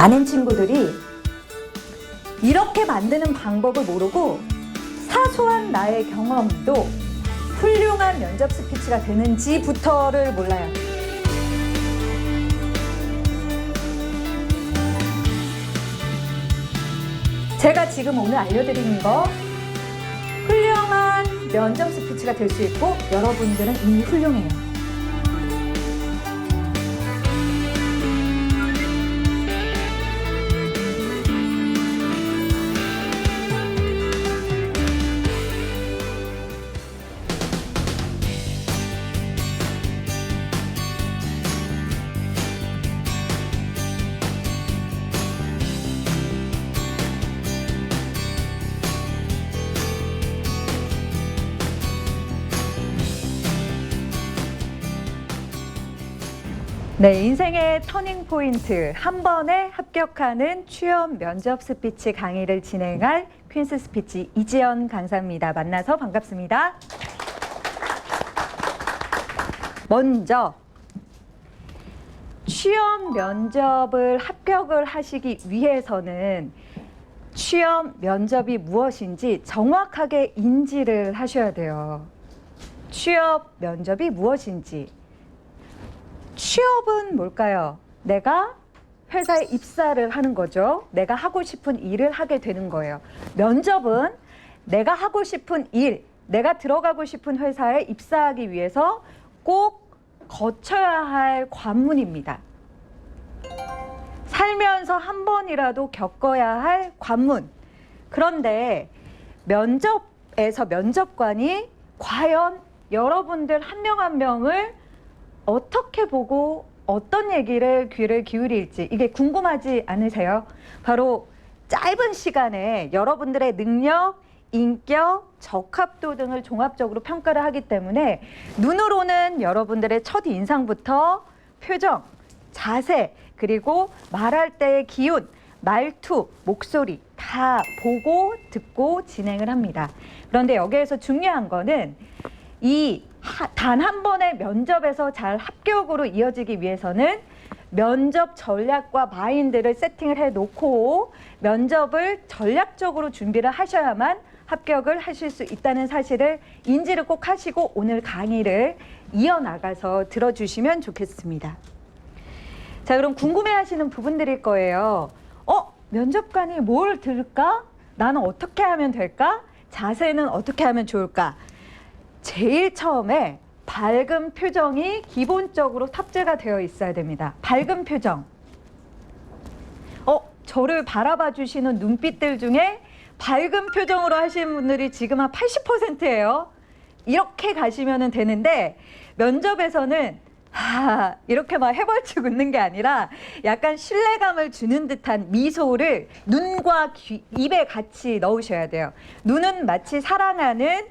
많은 친구들이 이렇게 만드는 방법을 모르고 사소한 나의 경험도 훌륭한 면접 스피치가 되는지부터를 몰라요. 제가 지금 오늘 알려드리는 거 훌륭한 면접 스피치가 될 수 있고 여러분들은 이미 훌륭해요. 네, 인생의 터닝 포인트, 한 번에 합격하는 취업 면접 스피치 강의를 진행할 퀸스 스피치 이지연 강사입니다. 만나서 반갑습니다. 먼저 취업 면접을 합격을 하시기 위해서는 취업 면접이 무엇인지 정확하게 인지를 하셔야 돼요. 취업 면접이 무엇인지. 취업은 뭘까요? 내가 회사에 입사를 하는 거죠. 내가 하고 싶은 일을 하게 되는 거예요. 면접은 내가 하고 싶은 일, 내가 들어가고 싶은 회사에 입사하기 위해서 꼭 거쳐야 할 관문입니다. 살면서 한 번이라도 겪어야 할 관문. 그런데 면접에서 면접관이 과연 여러분들 한 명 한 명을 어떻게 보고 어떤 얘기를 귀를 기울일지 이게 궁금하지 않으세요? 바로 짧은 시간에 여러분들의 능력, 인격, 적합도 등을 종합적으로 평가를 하기 때문에 눈으로는 여러분들의 첫 인상부터 표정, 자세, 그리고 말할 때의 기운, 말투, 목소리 다 보고 듣고 진행을 합니다. 그런데 여기에서 중요한 거는 이 단 한 번의 면접에서 잘 합격으로 이어지기 위해서는 면접 전략과 마인드를 세팅을 해놓고 면접을 전략적으로 준비를 하셔야만 합격을 하실 수 있다는 사실을 인지를 꼭 하시고 오늘 강의를 이어나가서 들어주시면 좋겠습니다. 자, 그럼 궁금해하시는 부분들일 거예요. 면접관이 뭘 들을까? 나는 어떻게 하면 될까? 자세는 어떻게 하면 좋을까? 제일 처음에 밝은 표정이 기본적으로 탑재가 되어 있어야 됩니다. 밝은 표정. 저를 바라봐 주시는 눈빛들 중에 밝은 표정으로 하시는 분들이 지금 한 80%예요. 이렇게 가시면 되는데 면접에서는 이렇게 막 해벌쭉 웃는 게 아니라 약간 신뢰감을 주는 듯한 미소를 눈과 입에 같이 넣으셔야 돼요. 눈은 마치 사랑하는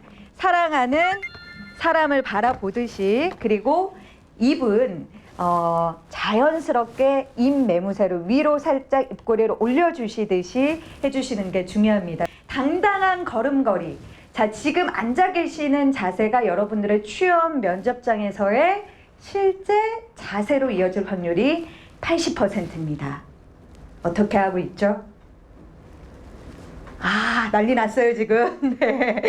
사람을 바라보듯이, 그리고 입은 자연스럽게 입 매무새를 위로 살짝 입꼬리를 올려주시듯이 해주시는 게 중요합니다. 당당한 걸음걸이. 자, 지금 앉아 계시는 자세가 여러분들의 취업 면접장에서의 실제 자세로 이어질 확률이 80%입니다. 어떻게 하고 있죠? 난리 났어요 지금. 네.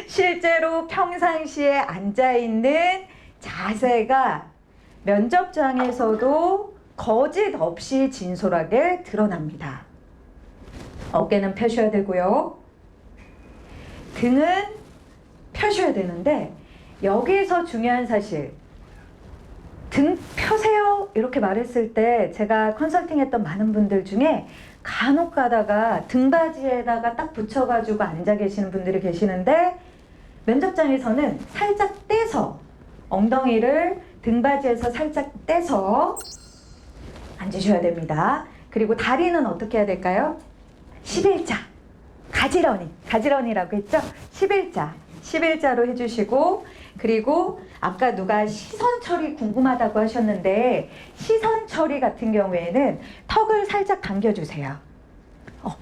실제로 평상시에 앉아있는 자세가 면접장에서도 거짓 없이 진솔하게 드러납니다. 어깨는 펴셔야 되고요. 등은 펴셔야 되는데 여기서 중요한 사실, 등 펴세요 이렇게 말했을 때 제가 컨설팅했던 많은 분들 중에 간혹 가다가 등받이에다가 딱 붙여가지고 앉아 계시는 분들이 계시는데 면접장에서는 살짝 떼서 엉덩이를 등받이에서 살짝 떼서 앉으셔야 됩니다. 그리고 다리는 어떻게 해야 될까요? 11자, 가지런히라고 했죠? 11자로 해주시고, 그리고 아까 누가 시선 처리 궁금하다고 하셨는데 시선 처리 같은 경우에는 턱을 살짝 당겨주세요.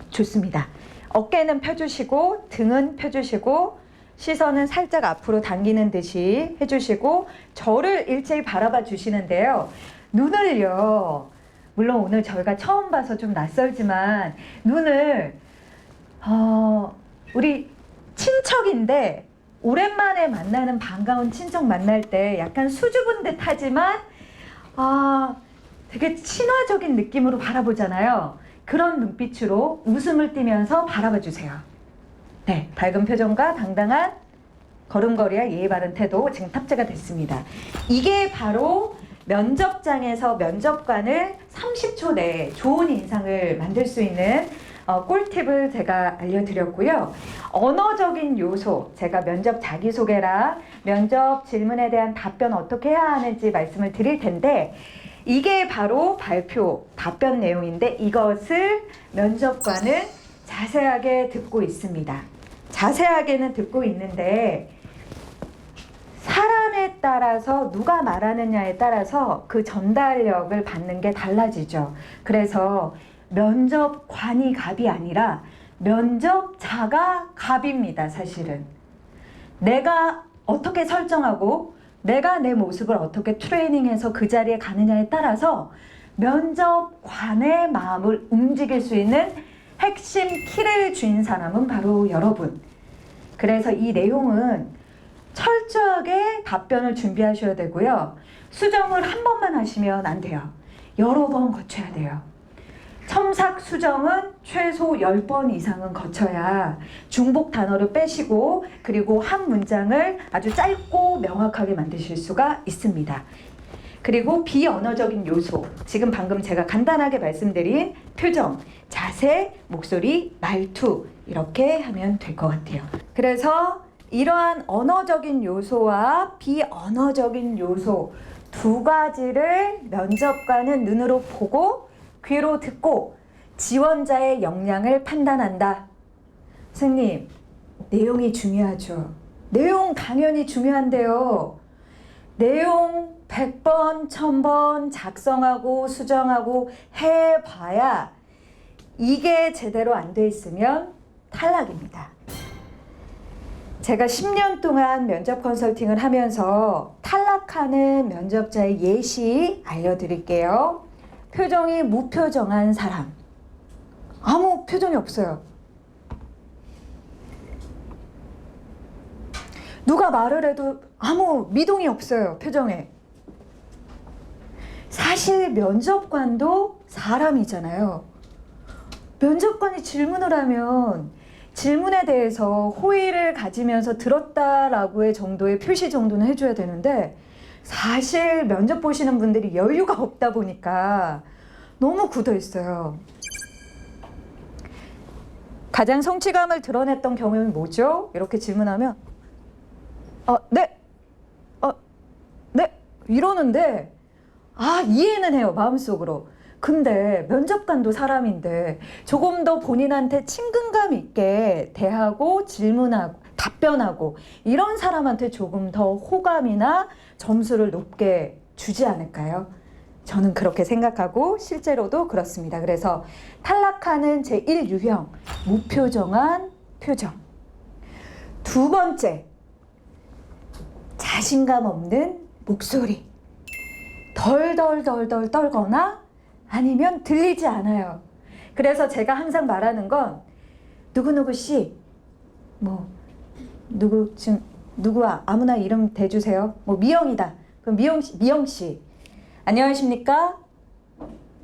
좋습니다. 어깨는 펴주시고 등은 펴주시고 시선은 살짝 앞으로 당기는 듯이 해주시고 저를 일제히 바라봐 주시는데요. 눈을요 물론 오늘 저희가 처음 봐서 좀 낯설지만 눈을 우리 친척인데 오랜만에 만나는 반가운 친척 만날 때 약간 수줍은 듯 하지만 되게 친화적인 느낌으로 바라보잖아요. 그런 눈빛으로 웃음을 띠면서 바라봐 주세요. 네, 밝은 표정과 당당한 걸음걸이와 예의 바른 태도 지금 탑재가 됐습니다. 이게 바로 면접장에서 면접관을 30초 내에 좋은 인상을 만들 수 있는 꿀팁을 제가 알려드렸고요. 언어적인 요소, 제가 면접 자기소개랑 면접 질문에 대한 답변 어떻게 해야 하는지 말씀을 드릴 텐데 이게 바로 발표, 답변 내용인데 이것을 면접관은 자세하게 듣고 있습니다. 자세하게는 듣고 있는데 사람에 따라서 누가 말하느냐에 따라서 그 전달력을 받는 게 달라지죠. 그래서 면접관이 갑이 아니라 면접자가 갑입니다. 사실은 내가 어떻게 설정하고 내가 내 모습을 어떻게 트레이닝해서 그 자리에 가느냐에 따라서 면접관의 마음을 움직일 수 있는 핵심 키를 쥔 사람은 바로 여러분. 그래서 이 내용은 철저하게 답변을 준비하셔야 되고요. 수정을 한 번만 하시면 안 돼요. 여러 번 거쳐야 돼요. 첨삭 수정은 최소 10번 이상은 거쳐야 중복 단어를 빼시고 그리고 한 문장을 아주 짧고 명확하게 만드실 수가 있습니다. 그리고 비언어적인 요소, 지금 방금 제가 간단하게 말씀드린 표정, 자세, 목소리, 말투 이렇게 하면 될 것 같아요. 그래서 이러한 언어적인 요소와 비언어적인 요소 두 가지를 면접관은 눈으로 보고 귀로 듣고 지원자의 역량을 판단한다. 선생님, 내용이 중요하죠. 내용 당연히 중요한데요. 내용 100번, 1000번 작성하고 수정하고 해봐야 이게 제대로 안 돼 있으면 탈락입니다. 제가 10년 동안 면접 컨설팅을 하면서 탈락하는 면접자의 예시 알려드릴게요. 표정이 무표정한 사람. 아무 표정이 없어요. 누가 말을 해도 아무 미동이 없어요. 표정에. 사실 면접관도 사람이잖아요. 면접관이 질문을 하면 질문에 대해서 호의를 가지면서 들었다라고의 정도의 표시 정도는 해줘야 되는데 사실 면접 보시는 분들이 여유가 없다 보니까 너무 굳어 있어요. 가장 성취감을 드러냈던 경우는 뭐죠? 이렇게 질문하면 네, 네 이러는데 이해는 해요 마음속으로. 근데 면접관도 사람인데 조금 더 본인한테 친근감 있게 대하고 질문하고 답변하고 이런 사람한테 조금 더 호감이나 점수를 높게 주지 않을까요? 저는 그렇게 생각하고 실제로도 그렇습니다. 그래서 탈락하는 제1유형 무표정한 표정. 두 번째, 자신감 없는 목소리. 덜덜덜덜 떨거나 아니면 들리지 않아요. 그래서 제가 항상 말하는 건 누구누구 씨, 누구야 아무나 이름 대주세요. 미영이다. 그럼 미영 씨. 안녕하십니까?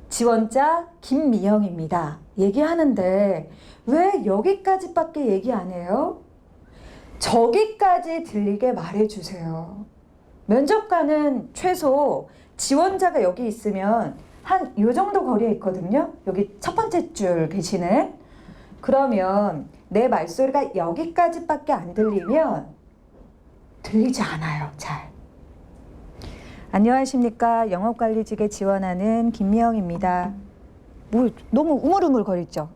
지원자 김미영입니다. 얘기하는데 왜 여기까지밖에 얘기 안 해요? 저기까지 들리게 말해주세요. 면접관은 최소 지원자가 여기 있으면 한 요 정도 거리에 있거든요. 여기 첫 번째 줄 계시는. 그러면 내 말소리가 여기까지밖에 안 들리면 들리지 않아요. 잘. 안녕하십니까. 영업관리직에 지원하는 김미영입니다. 너무 우물우물거리죠.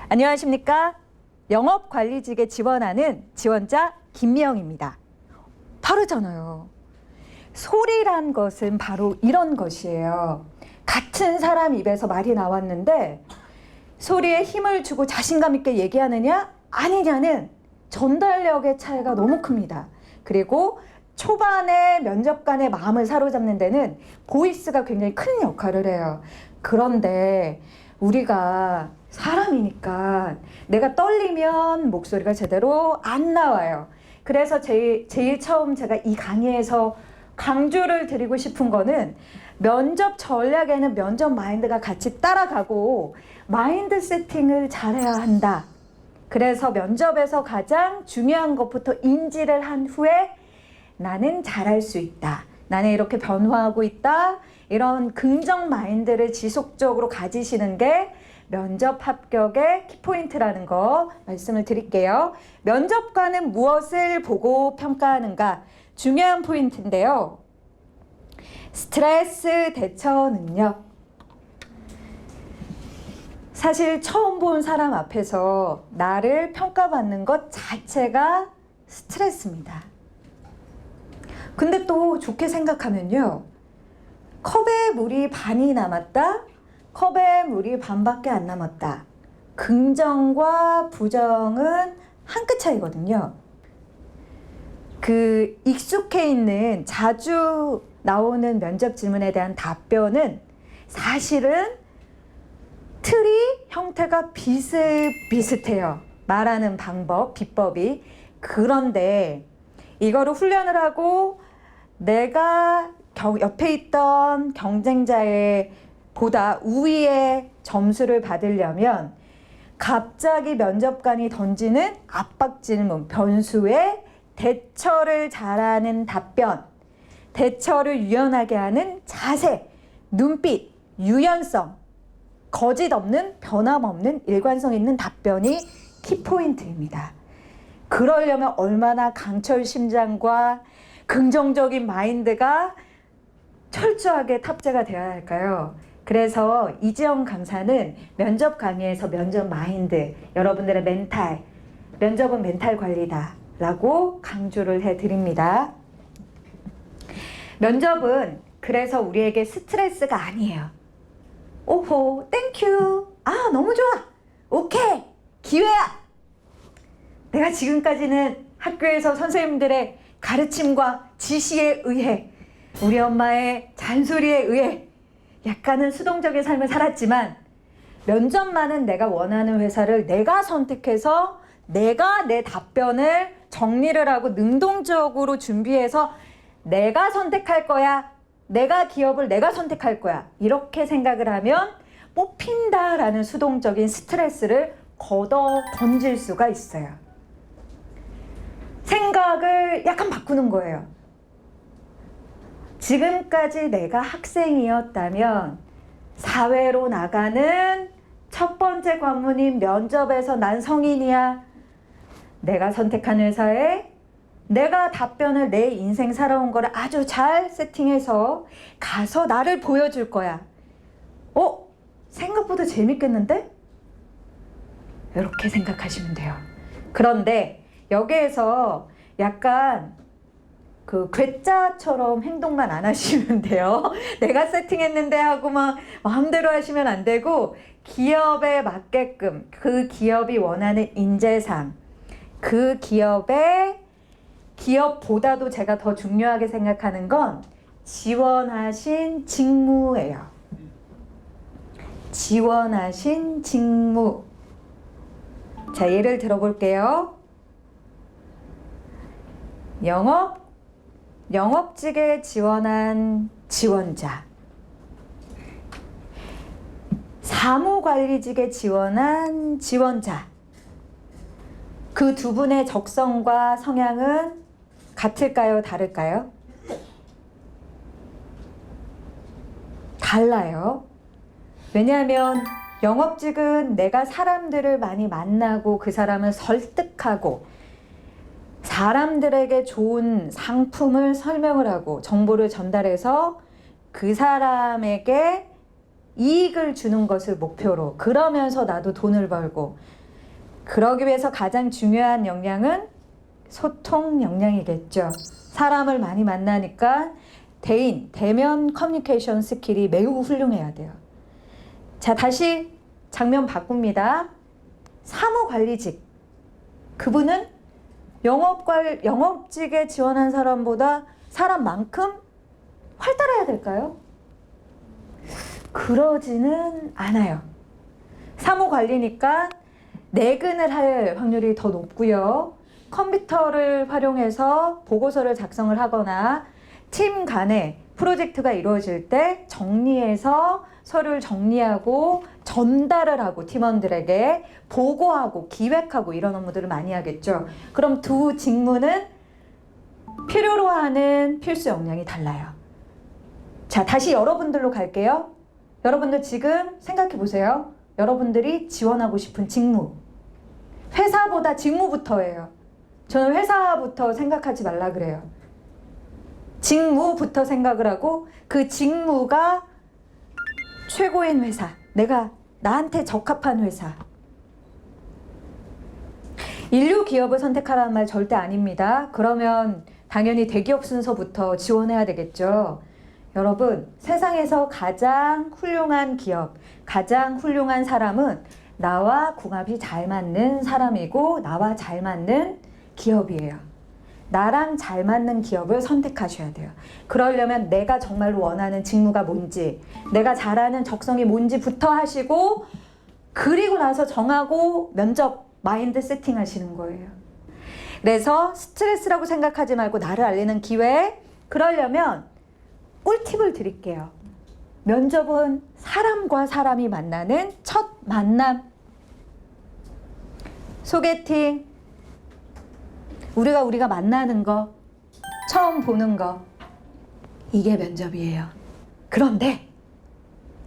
안녕하십니까. 영업관리직에 지원하는 지원자 김미영입니다. 다르잖아요. 소리란 것은 바로 이런 것이에요. 같은 사람 입에서 말이 나왔는데 소리에 힘을 주고 자신감 있게 얘기하느냐 아니냐는 전달력의 차이가 너무 큽니다. 그리고 초반에 면접관의 마음을 사로잡는 데는 보이스가 굉장히 큰 역할을 해요. 그런데 우리가 사람이니까 내가 떨리면 목소리가 제대로 안 나와요. 그래서 제일 처음 제가 이 강의에서 강조를 드리고 싶은 거는 면접 전략에는 면접 마인드가 같이 따라가고 마인드 세팅을 잘해야 한다. 그래서 면접에서 가장 중요한 것부터 인지를 한 후에 나는 잘할 수 있다. 나는 이렇게 변화하고 있다. 이런 긍정 마인드를 지속적으로 가지시는 게 면접 합격의 키포인트라는 거 말씀을 드릴게요. 면접관은 무엇을 보고 평가하는가? 중요한 포인트인데요. 스트레스 대처 능력. 사실 처음 본 사람 앞에서 나를 평가받는 것 자체가 스트레스입니다. 근데 또 좋게 생각하면요. 컵에 물이 반이 남았다. 컵에 물이 반밖에 안 남았다. 긍정과 부정은 한 끗 차이거든요. 그 익숙해 있는 자주 나오는 면접 질문에 대한 답변은 사실은 틀이 형태가 비슷비슷해요. 말하는 방법, 비법이. 그런데 이거를 훈련을 하고 내가 옆에 있던 경쟁자의 보다 우위의 점수를 받으려면 갑자기 면접관이 던지는 압박 질문, 변수에 대처를 잘하는 답변, 대처를 유연하게 하는 자세, 눈빛, 유연성, 거짓 없는, 변함없는, 일관성 있는 답변이 키포인트입니다. 그러려면 얼마나 강철 심장과 긍정적인 마인드가 철저하게 탑재가 되어야 할까요? 그래서 이지영 강사는 면접 강의에서 면접 마인드, 여러분들의 멘탈, 면접은 멘탈 관리다 라고 강조를 해드립니다. 면접은 그래서 우리에게 스트레스가 아니에요. 오호, 땡큐. 아, 너무 좋아. 오케이, 기회야. 내가 지금까지는 학교에서 선생님들의 가르침과 지시에 의해 우리 엄마의 잔소리에 의해 약간은 수동적인 삶을 살았지만 면접만은 내가 원하는 회사를 내가 선택해서 내가 내 답변을 정리를 하고 능동적으로 준비해서 내가 선택할 거야. 내가 기업을 내가 선택할 거야. 이렇게 생각을 하면 뽑힌다라는 수동적인 스트레스를 걷어 던질 수가 있어요. 생각을 약간 바꾸는 거예요. 지금까지 내가 학생이었다면 사회로 나가는 첫 번째 관문인 면접에서 난 성인이야. 내가 선택한 회사에 내가 답변을 내 인생 살아온 거를 아주 잘 세팅해서 가서 나를 보여줄 거야. 생각보다 재밌겠는데? 이렇게 생각하시면 돼요. 그런데 여기에서 약간 그 괴짜처럼 행동만 안 하시면 돼요. 내가 세팅했는데 하고 막 마음대로 하시면 안 되고 기업에 맞게끔 그 기업이 원하는 인재상 그 기업보다도 제가 더 중요하게 생각하는 건 지원하신 직무예요. 지원하신 직무. 자, 예를 들어볼게요. 영업직에 지원한 지원자, 사무관리직에 지원한 지원자. 그 두 분의 적성과 성향은 같을까요? 다를까요? 달라요. 왜냐하면 영업직은 내가 사람들을 많이 만나고 그 사람을 설득하고 사람들에게 좋은 상품을 설명을 하고 정보를 전달해서 그 사람에게 이익을 주는 것을 목표로, 그러면서 나도 돈을 벌고, 그러기 위해서 가장 중요한 역량은 소통 역량이겠죠. 사람을 많이 만나니까 대면 커뮤니케이션 스킬이 매우 훌륭해야 돼요. 자, 다시 장면 바꿉니다. 사무관리직. 그분은 영업직에 지원한 사람보다 사람만큼 활달해야 될까요? 그러지는 않아요. 사무관리니까 내근을 할 확률이 더 높고요. 컴퓨터를 활용해서 보고서를 작성을 하거나 팀 간에 프로젝트가 이루어질 때 정리해서 서류를 정리하고 전달을 하고 팀원들에게 보고하고 기획하고 이런 업무들을 많이 하겠죠. 그럼 두 직무는 필요로 하는 필수 역량이 달라요. 자, 다시 여러분들로 갈게요. 여러분들 지금 생각해 보세요. 여러분들이 지원하고 싶은 직무. 회사보다 직무부터예요. 저는 회사부터 생각하지 말라 그래요. 직무부터 생각을 하고 그 직무가 최고인 회사, 내가 나한테 적합한 회사. 인류 기업을 선택하라는 말 절대 아닙니다. 그러면 당연히 대기업 순서부터 지원해야 되겠죠. 여러분, 세상에서 가장 훌륭한 기업, 가장 훌륭한 사람은 나와 궁합이 잘 맞는 사람이고 나와 잘 맞는 기업이에요. 나랑 잘 맞는 기업을 선택하셔야 돼요. 그러려면 내가 정말로 원하는 직무가 뭔지, 내가 잘하는 적성이 뭔지부터 하시고, 그리고 나서 정하고 면접 마인드 세팅 하시는 거예요. 그래서 스트레스라고 생각하지 말고 나를 알리는 기회. 그러려면 꿀팁을 드릴게요. 면접은 사람과 사람이 만나는 첫 만남. 소개팅, 우리가 만나는 거, 처음 보는 거, 이게 면접이에요. 그런데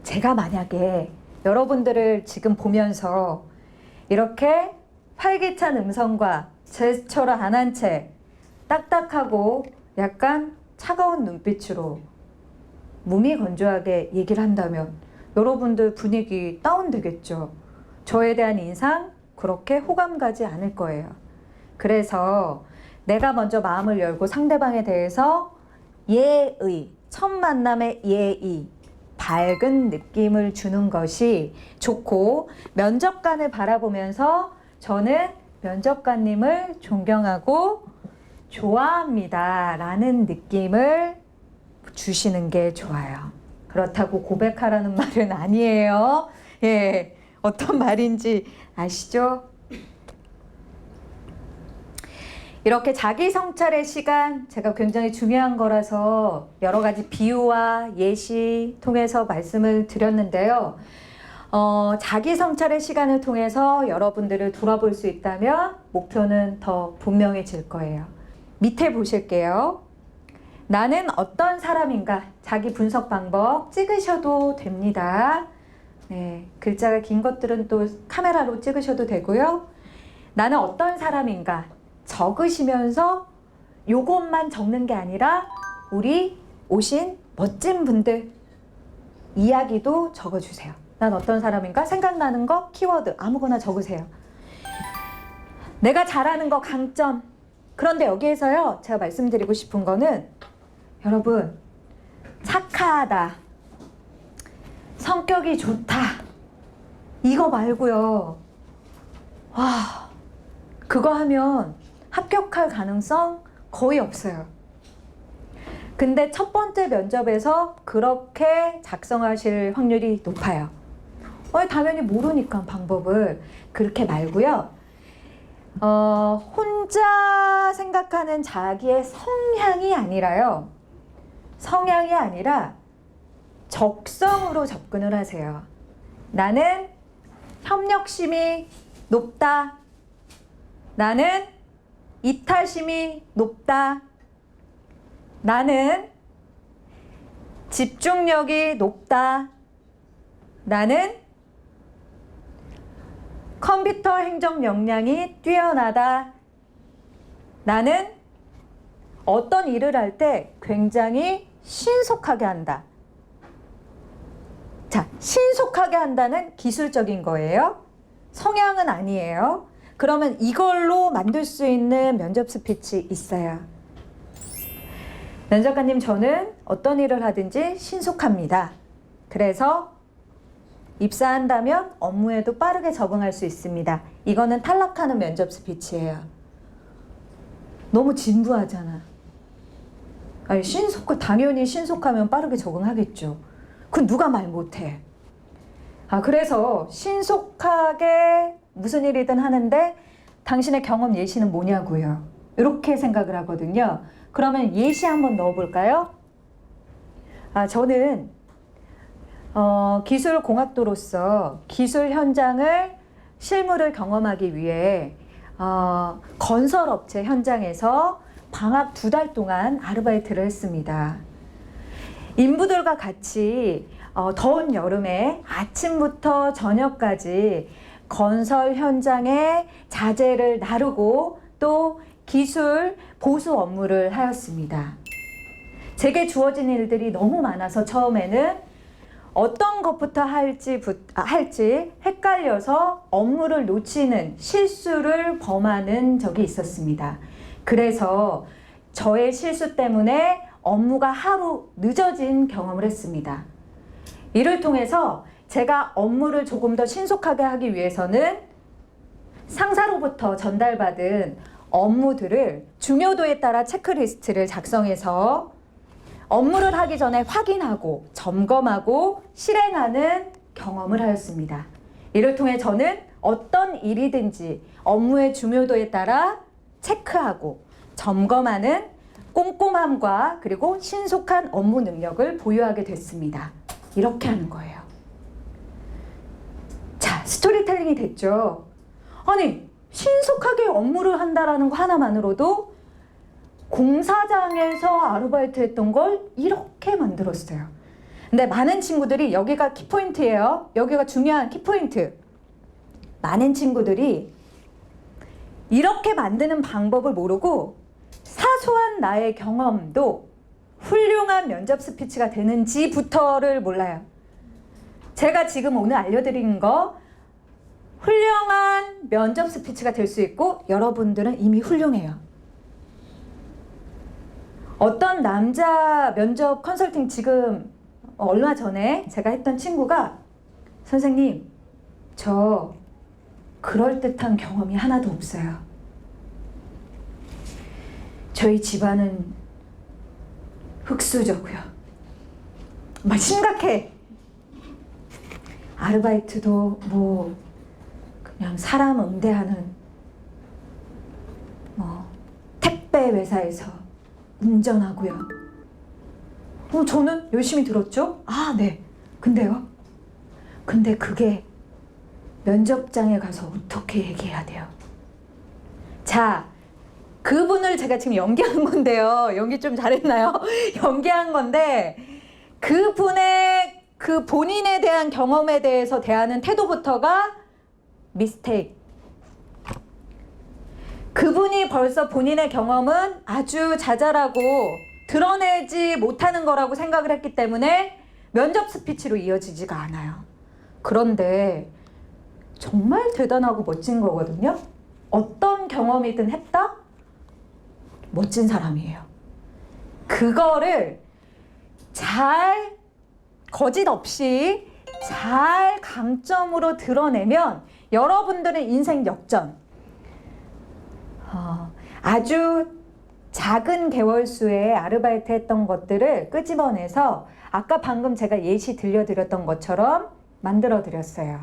제가 만약에 여러분들을 지금 보면서 이렇게 활기찬 음성과 제스처를 안 한 채 딱딱하고 약간 차가운 눈빛으로 몸이 건조하게 얘기를 한다면 여러분들 분위기 다운되겠죠. 저에 대한 인상 그렇게 호감 가지 않을 거예요. 그래서 내가 먼저 마음을 열고 상대방에 대해서 예의, 첫 만남의 예의, 밝은 느낌을 주는 것이 좋고, 면접관을 바라보면서 저는 면접관님을 존경하고 좋아합니다 라는 느낌을 주시는 게 좋아요. 그렇다고 고백하라는 말은 아니에요. 예, 어떤 말인지 아시죠? 이렇게 자기 성찰의 시간, 제가 굉장히 중요한 거라서 여러 가지 비유와 예시 통해서 말씀을 드렸는데요. 자기 성찰의 시간을 통해서 여러분들을 돌아볼 수 있다면 목표는 더 분명해질 거예요. 밑에 보실게요. 나는 어떤 사람인가? 자기 분석 방법 찍으셔도 됩니다. 네, 글자가 긴 것들은 또 카메라로 찍으셔도 되고요. 나는 어떤 사람인가? 적으시면서 요것만 적는 게 아니라 우리 오신 멋진 분들 이야기도 적어주세요. 난 어떤 사람인가? 생각나는 거 키워드 아무거나 적으세요. 내가 잘하는 거 강점. 그런데 여기에서요, 제가 말씀드리고 싶은 거는 여러분, 착하다, 성격이 좋다, 이거 말고요. 와, 그거 하면 합격할 가능성 거의 없어요. 근데 첫 번째 면접에서 그렇게 작성하실 확률이 높아요. 당연히 모르니까 방법을. 그렇게 말고요. 혼자 생각하는 자기의 성향이 아니라요. 성향이 아니라 적성으로 접근을 하세요. 나는 협력심이 높다. 나는 이타심이 높다. 나는 집중력이 높다. 나는 컴퓨터 행정 역량이 뛰어나다. 나는 어떤 일을 할 때 굉장히 신속하게 한다. 자, 신속하게 한다는 기술적인 거예요. 성향은 아니에요. 그러면 이걸로 만들 수 있는 면접 스피치 있어요. 면접관님, 저는 어떤 일을 하든지 신속합니다. 그래서 입사한다면 업무에도 빠르게 적응할 수 있습니다. 이거는 탈락하는 면접 스피치예요. 너무 진부하잖아. 아니, 당연히 신속하면 빠르게 적응하겠죠. 그건 누가 말 못해. 그래서 신속하게 무슨 일이든 하는데 당신의 경험 예시는 뭐냐고요. 이렇게 생각을 하거든요. 그러면 예시 한번 넣어볼까요? 저는 기술공학도로서 기술 현장을 실무를 경험하기 위해 건설업체 현장에서 방학 2달 동안 아르바이트를 했습니다. 인부들과 같이 더운 여름에 아침부터 저녁까지 건설 현장의 자재를 나르고 또 기술 보수 업무를 하였습니다. 제게 주어진 일들이 너무 많아서 처음에는 어떤 것부터 할지 헷갈려서 업무를 놓치는 실수를 범하는 적이 있었습니다. 그래서 저의 실수 때문에 업무가 하루 늦어진 경험을 했습니다. 이를 통해서 제가 업무를 조금 더 신속하게 하기 위해서는 상사로부터 전달받은 업무들을 중요도에 따라 체크리스트를 작성해서 업무를 하기 전에 확인하고 점검하고 실행하는 경험을 하였습니다. 이를 통해 저는 어떤 일이든지 업무의 중요도에 따라 체크하고 점검하는 꼼꼼함과 그리고 신속한 업무 능력을 보유하게 됐습니다. 이렇게 하는 거예요. 자, 스토리텔링이 됐죠. 아니, 신속하게 업무를 한다라는 거 하나만으로도 공사장에서 아르바이트 했던 걸 이렇게 만들었어요. 근데 많은 친구들이 여기가 키포인트예요. 여기가 중요한 키포인트. 많은 친구들이 이렇게 만드는 방법을 모르고 사소한 나의 경험도 훌륭한 면접 스피치가 되는지부터를 몰라요. 제가 지금 오늘 알려드린 거 훌륭한 면접 스피치가 될 수 있고 여러분들은 이미 훌륭해요. 어떤 남자 면접 컨설팅 지금 얼마 전에 제가 했던 친구가 선생님, 저 그럴듯한 경험이 하나도 없어요. 저희 집안은 흙수저고요. 막 심각해. 아르바이트도 뭐 그냥 사람 응대하는 택배 회사에서 운전하고요. 저는 열심히 들었죠? 네. 근데요? 근데 그게 면접장에 가서 어떻게 얘기해야 돼요? 자, 그분을 제가 지금 연기한 건데요. 연기 좀 잘했나요? 연기한 건데 그분의 그 본인에 대한 경험에 대해서 대하는 태도부터가 미스테이크. 그분이 벌써 본인의 경험은 아주 자잘하고 드러내지 못하는 거라고 생각을 했기 때문에 면접 스피치로 이어지지가 않아요. 그런데 정말 대단하고 멋진 거거든요. 어떤 경험이든 했다? 멋진 사람이에요. 그거를 잘 거짓 없이 잘 강점으로 드러내면 여러분들은 인생 역전. 아주 작은 개월수의 아르바이트 했던 것들을 끄집어내서 아까 방금 제가 예시 들려드렸던 것처럼 만들어 드렸어요.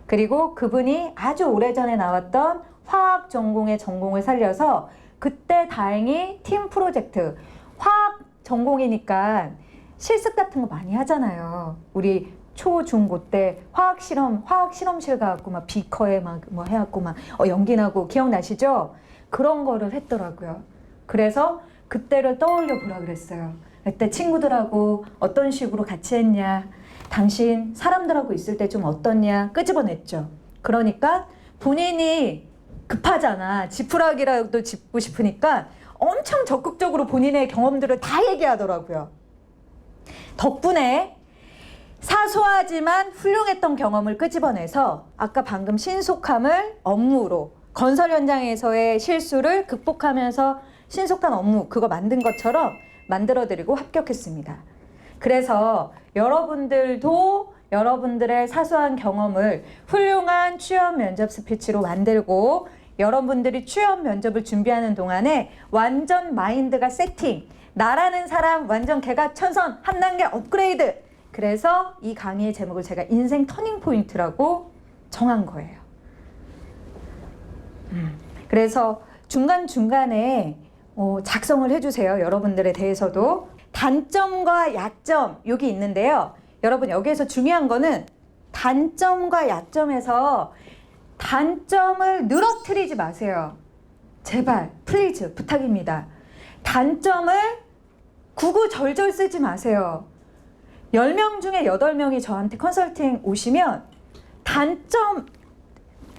그리고 그분이 아주 오래전에 나왔던 화학 전공의 전공을 살려서 그때 다행히 팀 프로젝트, 화학 전공이니까 실습 같은 거 많이 하잖아요. 우리 초, 중, 고 때 화학 실험실 가갖고 막 비커에 막 뭐 해갖고 막 연기나고 기억나시죠? 그런 거를 했더라고요. 그래서 그때를 떠올려 보라 그랬어요. 그때 친구들하고 어떤 식으로 같이 했냐, 당신 사람들하고 있을 때 좀 어떻냐 끄집어냈죠. 그러니까 본인이 급하잖아. 지푸라기라도 짚고 싶으니까 엄청 적극적으로 본인의 경험들을 다 얘기하더라고요. 덕분에 사소하지만 훌륭했던 경험을 끄집어내서 아까 방금 신속함을 업무로 건설 현장에서의 실수를 극복하면서 신속한 업무 그거 만든 것처럼 만들어드리고 합격했습니다. 그래서 여러분들도 여러분들의 사소한 경험을 훌륭한 취업 면접 스피치로 만들고 여러분들이 취업 면접을 준비하는 동안에 완전 마인드가 세팅, 나라는 사람 완전 개가천선 한 단계 업그레이드, 그래서 이 강의의 제목을 제가 인생 터닝 포인트라고 정한 거예요. 그래서 중간중간에 작성을 해주세요. 여러분들에 대해서도. 단점과 약점 여기 있는데요. 여러분 여기에서 중요한 거는 단점과 약점에서 단점을 늘어뜨리지 마세요. 제발 플리즈 부탁입니다. 단점을 구구절절 쓰지 마세요. 10명 중에 8명이 저한테 컨설팅 오시면 단점,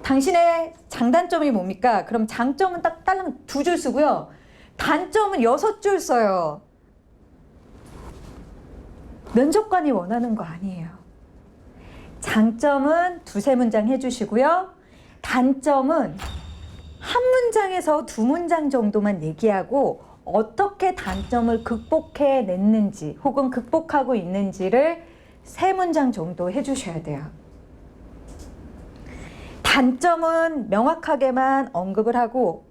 당신의 장단점이 뭡니까? 그럼 장점은 딱 딸랑 2줄 쓰고요. 단점은 6줄 써요. 면접관이 원하는 거 아니에요. 장점은 2-3문장 해주시고요. 단점은 한 문장에서 2문장 정도만 얘기하고 어떻게 단점을 극복해냈는지 혹은 극복하고 있는지를 3문장 정도 해주셔야 돼요. 단점은 명확하게만 언급을 하고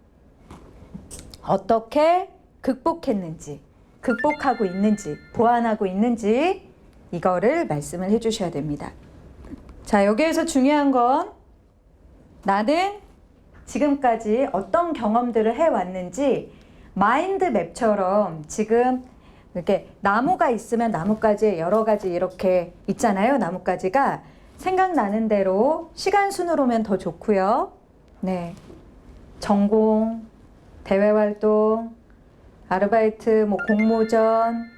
어떻게 극복했는지, 극복하고 있는지, 보완하고 있는지 이거를 말씀을 해주셔야 됩니다. 자, 여기에서 중요한 건 나는 지금까지 어떤 경험들을 해왔는지 마인드맵처럼 지금 이렇게 나무가 있으면 나뭇가지 여러 가지 이렇게 있잖아요. 나뭇가지가 생각나는 대로 시간 순으로면 더 좋고요. 네, 전공, 대외활동, 아르바이트, 뭐 공모전,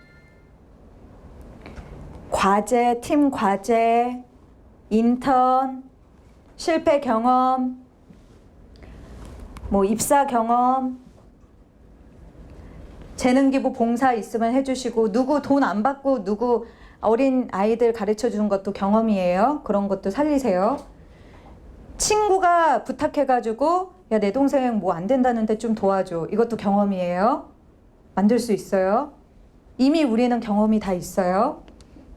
과제, 팀 과제, 인턴, 실패 경험, 뭐 입사 경험, 재능기부 봉사 있으면 해주시고 누구 돈 안 받고 누구 어린 아이들 가르쳐 주는 것도 경험이에요. 그런 것도 살리세요. 친구가 부탁해가지고 야, 내 동생 뭐 안 된다는데 좀 도와줘. 이것도 경험이에요. 만들 수 있어요. 이미 우리는 경험이 다 있어요.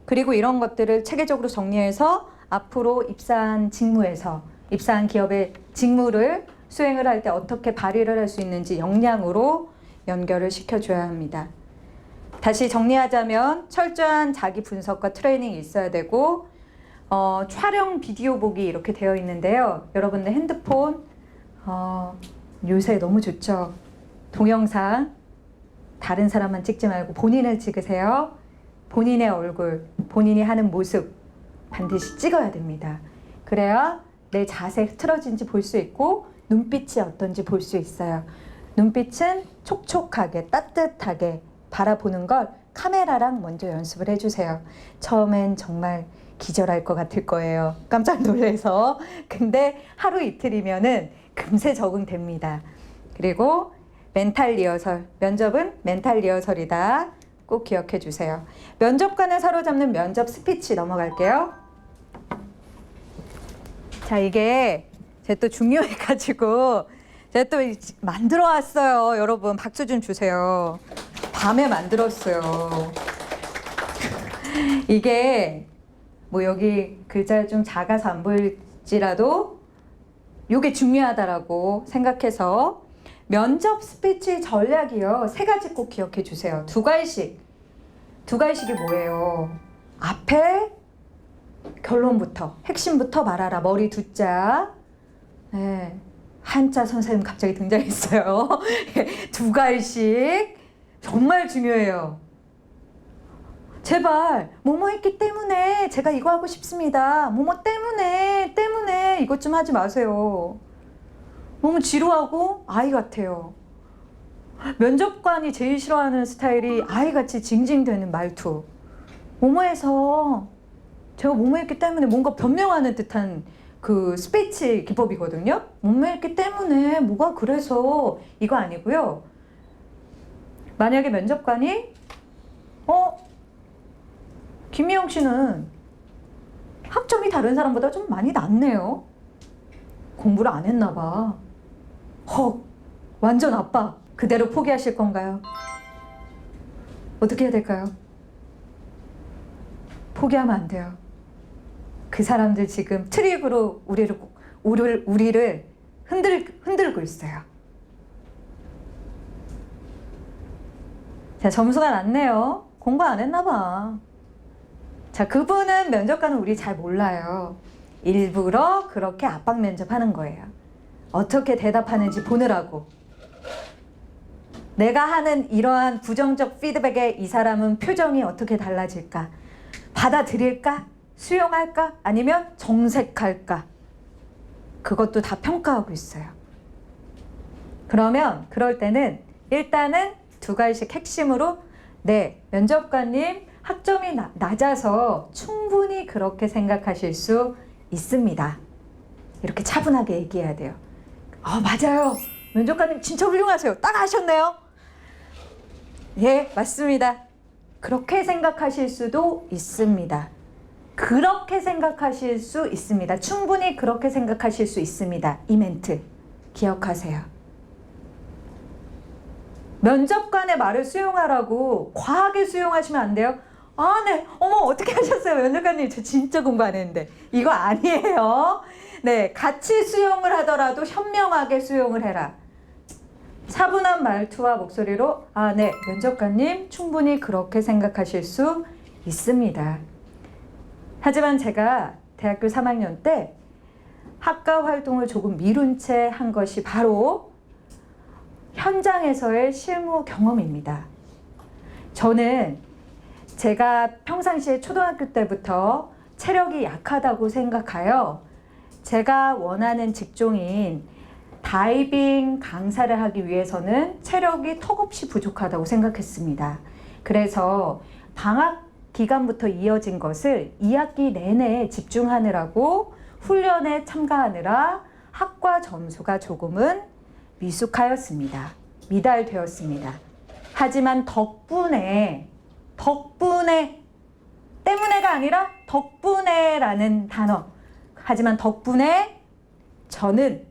그리고 이런 것들을 체계적으로 정리해서 앞으로 입사한 직무에서 입사한 기업의 직무를 수행을 할 때 어떻게 발휘를 할 수 있는지 역량으로 연결을 시켜줘야 합니다. 다시 정리하자면 철저한 자기 분석과 트레이닝이 있어야 되고 촬영 비디오 보기 이렇게 되어 있는데요. 여러분들 핸드폰 요새 너무 좋죠. 동영상 다른 사람만 찍지 말고 본인을 찍으세요. 본인의 얼굴, 본인이 하는 모습 반드시 찍어야 됩니다. 그래야 내 자세 흐트러진지 볼 수 있고 눈빛이 어떤지 볼 수 있어요. 눈빛은 촉촉하게 따뜻하게 바라보는 걸 카메라랑 먼저 연습을 해주세요. 처음엔 정말 기절할 것 같을 거예요. 깜짝 놀라서. 근데 하루 이틀이면은 금세 적응됩니다. 그리고 멘탈 리허설, 면접은 멘탈 리허설이다. 꼭 기억해 주세요. 면접관을 사로잡는 면접 스피치 넘어갈게요. 자, 이게 제가 또 중요해가지고 제가 또 만들어 왔어요. 여러분 박수 좀 주세요. 밤에 만들었어요. 이게 뭐 여기 글자 좀 작아서 안 보일지라도 이게 중요하다라고 생각해서 면접 스피치 전략이요. 3가지 꼭 기억해 주세요. 2가지씩. 2가지씩이 뭐예요? 앞에 결론부터 핵심부터 말하라. 머리 2자. 네. 한자 선생님 갑자기 등장했어요. 2가지씩. 정말 중요해요. 제발 뭐뭐 했기 때문에 제가 이거 하고 싶습니다. 뭐뭐 때문에 이것 좀 하지 마세요. 너무 지루하고 아이 같아요. 면접관이 제일 싫어하는 스타일이 아이같이 징징대는 말투. 뭐뭐해서 제가 뭐뭐 했기 때문에 뭔가 변명하는 듯한 그 스피치 기법이거든요. 뭐뭐 했기 때문에 뭐가 그래서 이거 아니고요. 만약에 면접관이 김미영 씨는 학점이 다른 사람보다 좀 많이 낮네요. 공부를 안 했나 봐. 헉, 완전 아빠. 그대로 포기하실 건가요? 어떻게 해야 될까요? 포기하면 안 돼요. 그 사람들 지금 트릭으로 우리를 흔들고 있어요. 자, 점수가 낮네요. 공부 안 했나 봐. 자, 자, 그분은 면접관은 우리 잘 몰라요. 일부러 그렇게 압박 면접하는 거예요. 어떻게 대답하는지 보느라고. 내가 하는 이러한 부정적 피드백에 이 사람은 표정이 어떻게 달라질까? 받아들일까? 수용할까? 아니면 정색할까? 그것도 다 평가하고 있어요. 그러면 그럴 때는 일단은 두 가지씩 핵심으로 네, 면접관님 학점이 낮아서 충분히 그렇게 생각하실 수 있습니다. 이렇게 차분하게 얘기해야 돼요. 맞아요. 면접관님 진짜 훌륭하세요. 딱 아셨네요. 예, 맞습니다. 그렇게 생각하실 수도 있습니다. 그렇게 생각하실 수 있습니다. 충분히 그렇게 생각하실 수 있습니다. 이 멘트 기억하세요. 면접관의 말을 수용하라고 과하게 수용하시면 안 돼요. 네. 어머, 어떻게 하셨어요? 면접관님, 저 진짜 공부 안 했는데. 이거 아니에요. 네. 같이 수용을 하더라도 현명하게 수용을 해라. 차분한 말투와 목소리로, 네. 면접관님, 충분히 그렇게 생각하실 수 있습니다. 하지만 제가 대학교 3학년 때 학과 활동을 조금 미룬 채 한 것이 바로 현장에서의 실무 경험입니다. 저는 제가 평상시에 초등학교 때부터 체력이 약하다고 생각하여 제가 원하는 직종인 다이빙 강사를 하기 위해서는 체력이 턱없이 부족하다고 생각했습니다. 그래서 방학 기간부터 이어진 것을 2학기 내내 집중하느라고 훈련에 참가하느라 학과 점수가 조금은 미숙하였습니다. 미달되었습니다. 하지만 때문에가 아니라 덕분에라는 단어. 하지만 덕분에 저는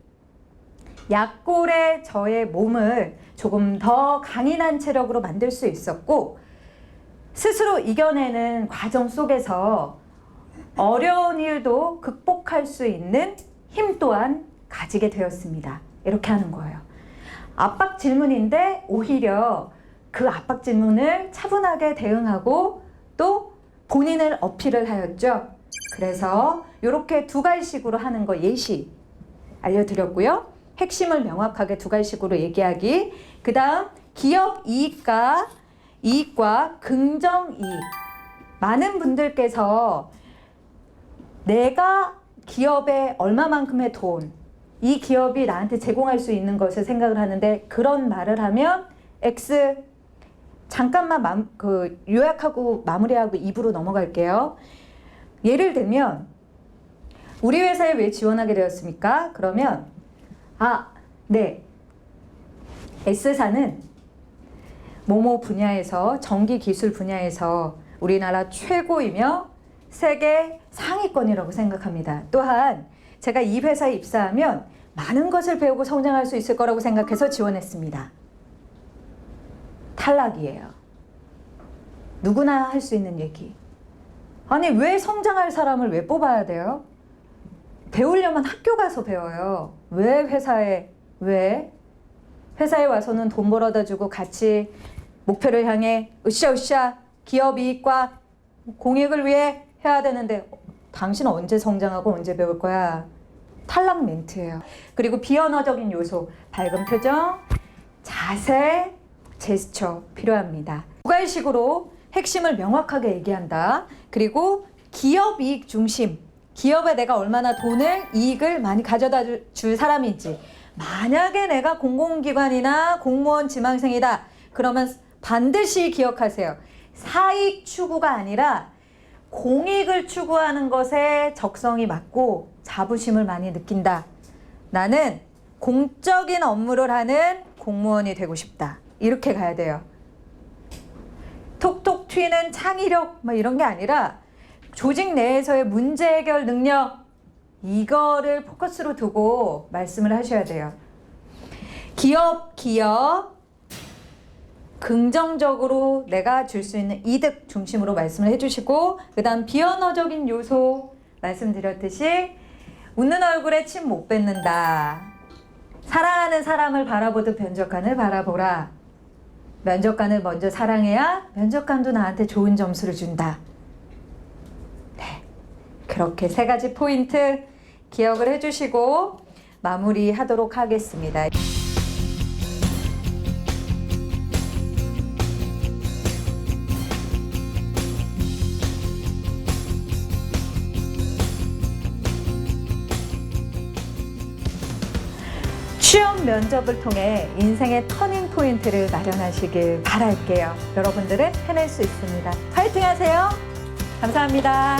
약골의 저의 몸을 조금 더 강인한 체력으로 만들 수 있었고 스스로 이겨내는 과정 속에서 어려운 일도 극복할 수 있는 힘 또한 가지게 되었습니다. 이렇게 하는 거예요. 압박 질문인데 오히려 그 압박 질문을 차분하게 대응하고 또 본인을 어필을 하였죠. 그래서 이렇게 두 가지식으로 하는 거 예시 알려드렸고요. 핵심을 명확하게 두 가지식으로 얘기하기. 그 다음 기업 이익과 긍정 이익. 많은 분들께서 내가 기업에 얼마만큼의 돈, 이 기업이 나한테 제공할 수 있는 것을 생각을 하는데 그런 말을 하면 X 잠깐만 요약하고 마무리하고 2부로 넘어갈게요. 예를 들면 우리 회사에 왜 지원하게 되었습니까? 그러면 네. S사는 모모 분야에서 전기 기술 분야에서 우리나라 최고이며 세계 상위권이라고 생각합니다. 또한 제가 이 회사에 입사하면 많은 것을 배우고 성장할 수 있을 거라고 생각해서 지원했습니다. 탈락이에요. 누구나 할 수 있는 얘기. 아니 왜 성장할 사람을 왜 뽑아야 돼요? 배우려면 학교 가서 배워요. 왜 회사에 와서는 돈 벌어다 주고 같이 목표를 향해 으쌰으쌰 기업 이익과 공익을 위해 해야 되는데 당신 언제 성장하고 언제 배울 거야? 탈락 멘트예요. 그리고 비언어적인 요소, 밝은 표정, 자세, 제스처 필요합니다. 두 가지식으로 핵심을 명확하게 얘기한다. 그리고 기업 이익 중심, 기업에 내가 얼마나 이익을 많이 가져다 줄 사람인지. 만약에 내가 공공기관이나 공무원 지망생이다. 그러면 반드시 기억하세요. 사익 추구가 아니라 공익을 추구하는 것에 적성이 맞고 자부심을 많이 느낀다. 나는 공적인 업무를 하는 공무원이 되고 싶다. 이렇게 가야 돼요. 톡톡 튀는 창의력 이런 게 아니라 조직 내에서의 문제 해결 능력 이거를 포커스로 두고 말씀을 하셔야 돼요. 기업 긍정적으로 내가 줄 수 있는 이득 중심으로 말씀을 해주시고 그 다음 비언어적인 요소 말씀드렸듯이 웃는 얼굴에 침 못 뱉는다. 사랑하는 사람을 바라보듯 면접관을 바라보라. 면접관을 먼저 사랑해야 면접관도 나한테 좋은 점수를 준다. 그렇게 세 가지 포인트 기억을 해주시고 마무리하도록 하겠습니다. 취업 면접을 통해 인생의 터닝 포인트를 마련하시길 바랄게요. 여러분들은 해낼 수 있습니다. 파이팅 하세요. 감사합니다.